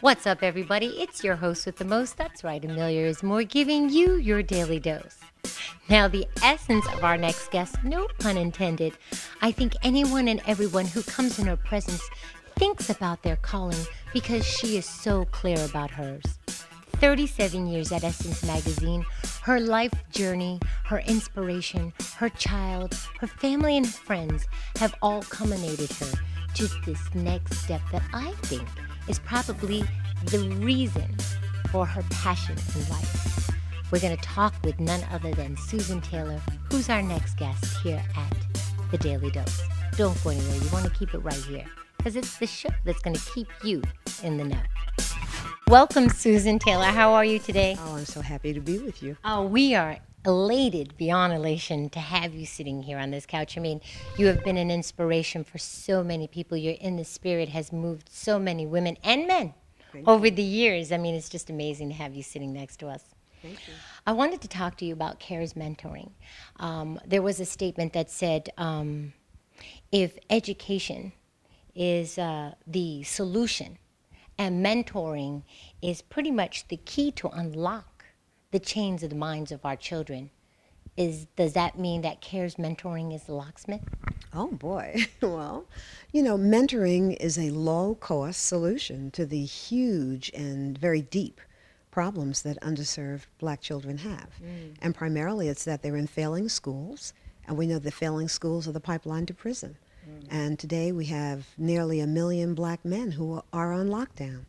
What's up, everybody? It's your host with the most. That's right, Amelia is more, giving you your daily dose. Now, the essence of our next guest, no pun intended, I think anyone and everyone who comes in her presence thinks about their calling because she is so clear about hers. 37 years at Essence Magazine, her life journey, her inspiration, her child, her family and friends have all culminated her to this next step that I think is probably the reason for her passion in life. We're going to talk with none other than Susan Taylor, who's our next guest here at The Daily Dose. Don't go anywhere. You want to keep it right here because it's the show that's going to keep you in the know. Welcome, Susan Taylor. How are you today? Oh, I'm so happy to be with you. Oh, we are elated beyond elation to have you sitting here on this couch. I mean, you have been an inspiration for so many people. Your In the Spirit has moved so many women and men over the years. I mean, it's just amazing to have you sitting next to us. Thank you. I wanted to talk to you about CARES mentoring. There was a statement that said, if education is the solution and mentoring is pretty much the key to unlock the chains of the minds of our children, does that mean that CARES mentoring is the locksmith? Oh, boy. Well, mentoring is a low-cost solution to the huge and very deep problems that underserved black children have. And primarily it's that they're in failing schools, and we know that failing schools are the pipeline to prison. And today we have nearly 1 million black men who are on lockdown.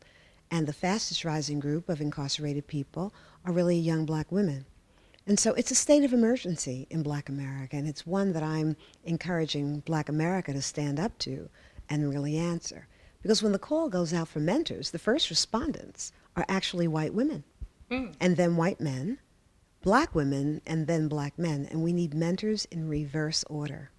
And the fastest rising group of incarcerated people are really young black women. And so it's a state of emergency in black America, and it's one that I'm encouraging black America to stand up to and really answer. Because when the call goes out for mentors, the first respondents are actually white women, and then white men, black women, and then black men. And we need mentors in reverse order.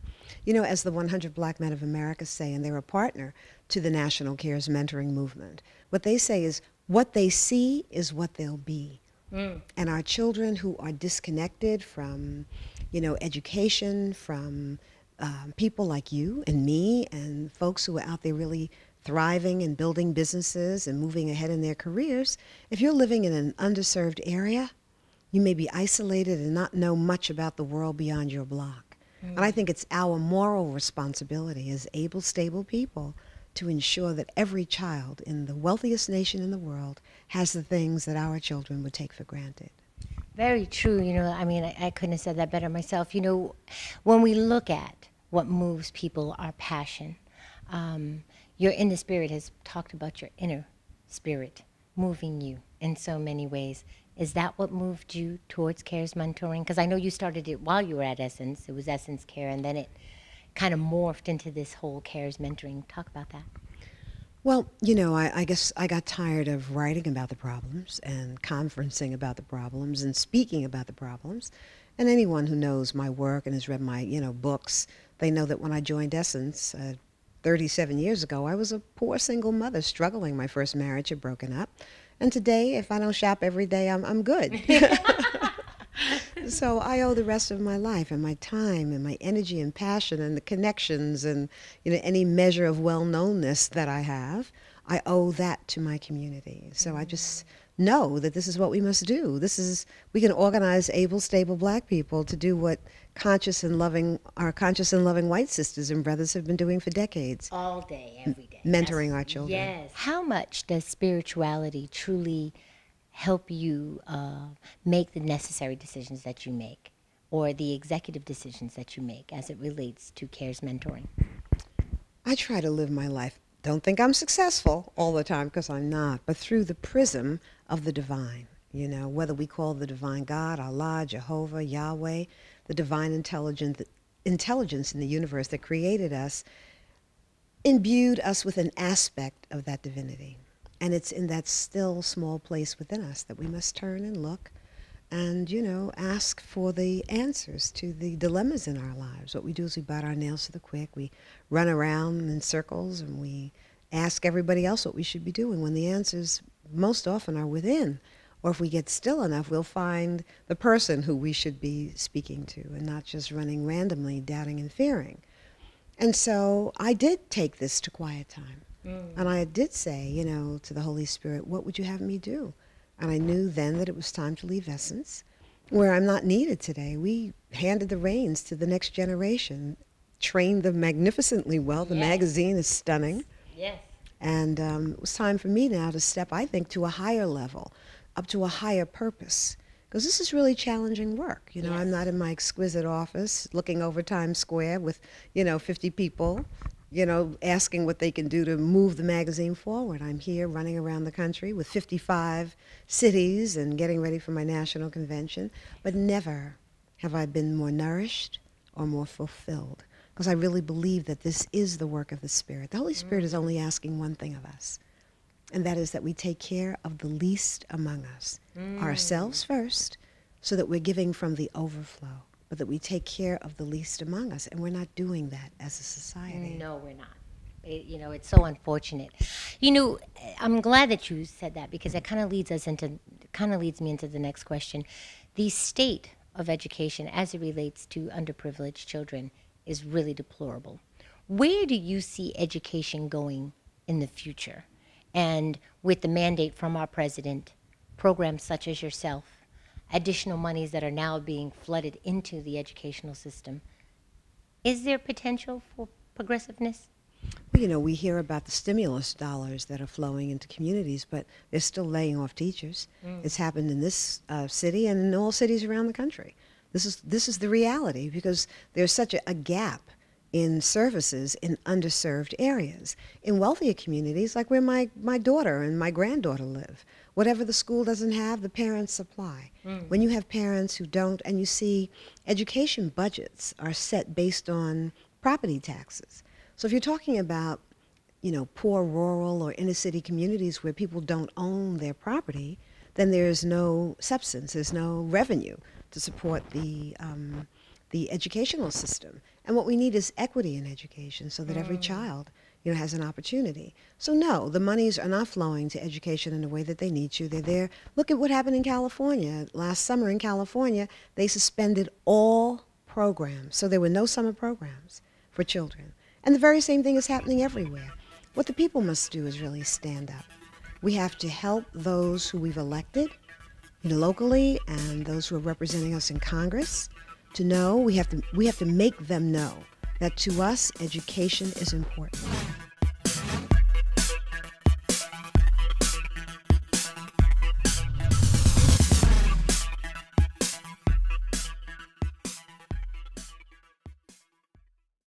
As the 100 Black Men of America say, and they're a partner to the National CARES mentoring movement, what they say is, what they see is what they'll be. And our children who are disconnected from, education, from people like you and me and folks who are out there really thriving and building businesses and moving ahead in their careers, if you're living in an underserved area, you may be isolated and not know much about the world beyond your block. And I think it's our moral responsibility as able, stable people to ensure that every child in the wealthiest nation in the world has the things that our children would take for granted. Very true. I couldn't have said that better myself. When we look at what moves people, our passion, your In the Spirit has talked about your inner spirit moving you in so many ways. Is that what moved you towards CARES mentoring? Because I know you started it while you were at Essence. It was Essence Care, and then it kind of morphed into this whole CARES mentoring. Talk about that. Well, I guess I got tired of writing about the problems and conferencing about the problems and speaking about the problems. And anyone who knows my work and has read my, books, they know that when I joined Essence 37 years ago, I was a poor single mother struggling. My first marriage had broken up. And today, if I don't shop every day, I'm good. So I owe the rest of my life and my time and my energy and passion and the connections and any measure of well-knownness that I have, I owe that to my community. So I just know that this is what we must do. We can organize able, stable black people to do what our conscious and loving white sisters and brothers have been doing for decades. All day, every day. Mentoring our children. Yes. How much does spirituality truly help you make the necessary decisions that you make, or the executive decisions that you make as it relates to CARES mentoring? I try to live my life. Don't think I'm successful all the time, because I'm not, but through the prism of the divine. Whether we call the divine God, Allah, Jehovah, Yahweh, the divine intelligence in the universe that created us, imbued us with an aspect of that divinity. And it's in that still small place within us that we must turn and look and, ask for the answers to the dilemmas in our lives. What we do is we bite our nails to the quick. We run around in circles and we ask everybody else what we should be doing when the answers most often are within. Or if we get still enough, we'll find the person who we should be speaking to and not just running randomly, doubting and fearing. And so I did take this to quiet time. And I did say, to the Holy Spirit, what would you have me do? And I knew then that it was time to leave Essence, where I'm not needed today. We handed the reins to the next generation, trained them magnificently well. The magazine is stunning. Yes. And it was time for me now to step, I think, to a higher level, up to a higher purpose. Because this is really challenging work. I'm not in my exquisite office looking over Times Square with, 50 people, asking what they can do to move the magazine forward. I'm here running around the country with 55 cities and getting ready for my national convention. But never have I been more nourished or more fulfilled. Because I really believe that this is the work of the Spirit. The Holy Spirit is only asking one thing of us. And that is that we take care of the least among us, ourselves first, so that we're giving from the overflow, but that we take care of the least among us. And we're not doing that as a society. No, we're not. It's so unfortunate. I'm glad that you said that, because it kind of leads me into the next question. The state of education as it relates to underprivileged children is really deplorable. Where do you see education going in the future? And with the mandate from our president, programs such as yourself, additional monies that are now being flooded into the educational system, is there potential for progressiveness? Well, we hear about the stimulus dollars that are flowing into communities, but they're still laying off teachers. It's happened in this city and in all cities around the country. This is the reality, because there's such a gap in services in underserved areas. In wealthier communities, like where my daughter and my granddaughter live, whatever the school doesn't have, the parents supply. When you have parents who don't, and you see education budgets are set based on property taxes. So if you're talking about, poor rural or inner city communities where people don't own their property, then there's no substance, there's no revenue to support the educational system. And what we need is equity in education so that every child, has an opportunity. So no, the monies are not flowing to education in the way that they need to. They're there. Look at what happened in California. Last summer in California, they suspended all programs. So there were no summer programs for children. And the very same thing is happening everywhere. What the people must do is really stand up. We have to help those who we've elected, locally, and those who are representing us in Congress, to know, we have to make them know that to us, education is important.